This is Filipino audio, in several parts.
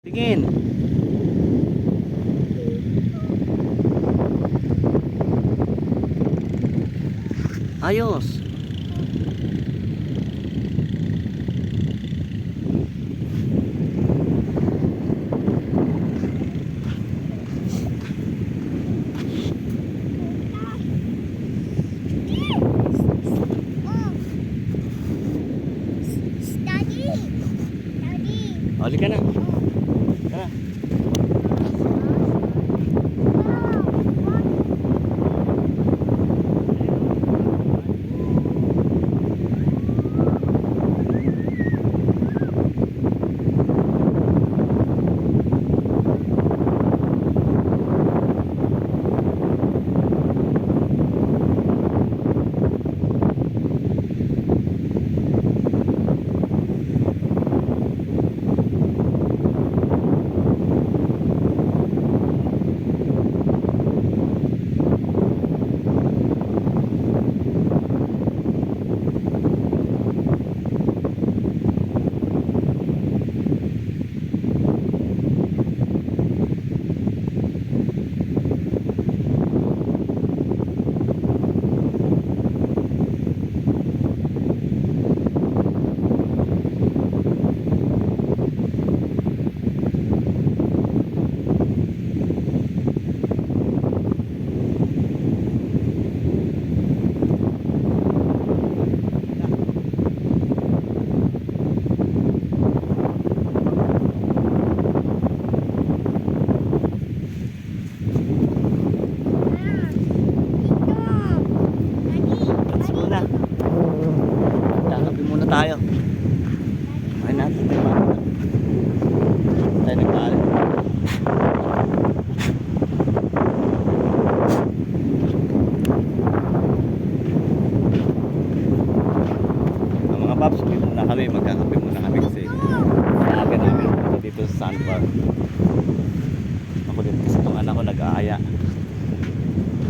Tingin. Ayos. Hali ka na. Tara. Tayo. Ay natin tayo ba? Tayo nagpaalit. Ang mga paps, uwi muna kami. Magkakape muna kami kasi maaga namin dito sa sandbar. Ako din kasi itong anak ko nag-aaya.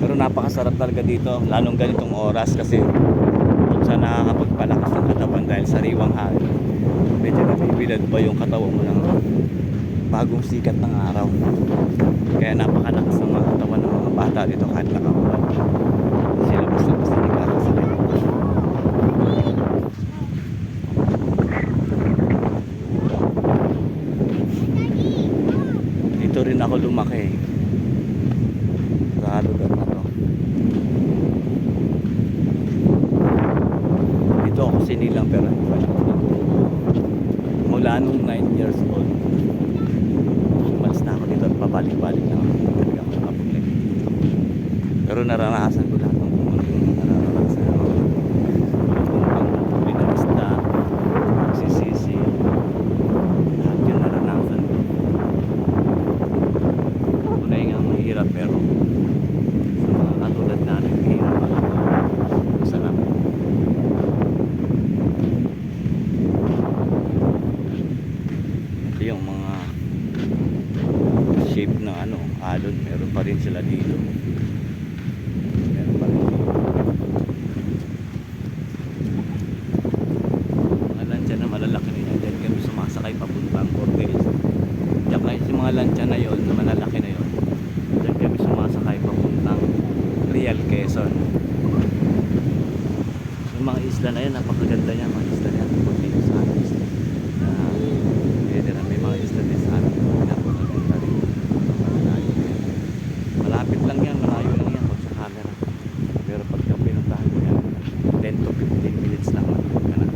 Pero napakasarap talaga dito. Lalong ganitong oras kasi sa nakakapagpalakas ng katawan dahil sariwang hangin. Medyo nabibilad pa yung katawan mo ng bagong sikat ng araw. Kaya napakalakas ng mga katawan ng mga bata dito kahit nakakulaw. Sila basta-basta nagkakasakit. Dito rin ako lumaki sa lugar na to. Dito ako sinilang pero mula nung 9 years old umalis na ako dito at pabalik-balik na ako. Talaga ako nakapaglag dito. Pero naranasan ko lahat ng naranasan ko. Kung ng isda, magsisisi, lahat yun naranasan ko. Tunay nga mahirap pero sa mga katulad natin mahirap ako. Salamat. Yung mga shape ng alon, meron pa rin sila dito. Meron pa rin mga lansya na malalaki nila. Diyan kami sumasakay papuntang Cortez. Diyan kayo si mga lansya na yon na malalaki na yon. Diyan kami sumasakay papuntang Real Quezon. Yung mga isla na yan, napakaganda niya mga isla na yan. Pagdito sa atin may mga isla din sa atin. Napakaganda rin. Malapit lang yan, malayo lang yan pag sa camera. Pero pagka pinuntahan mo yan, 10 to 15 minutes lang matulog ka na.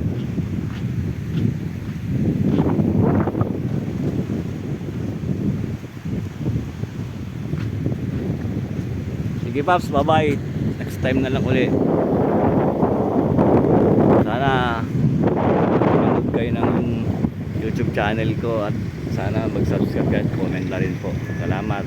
Sige Paps, bye bye. Next time na lang uli. Sana manood kayo ng YouTube channel ko at sana mag-subscribe at comment na rin po. Salamat.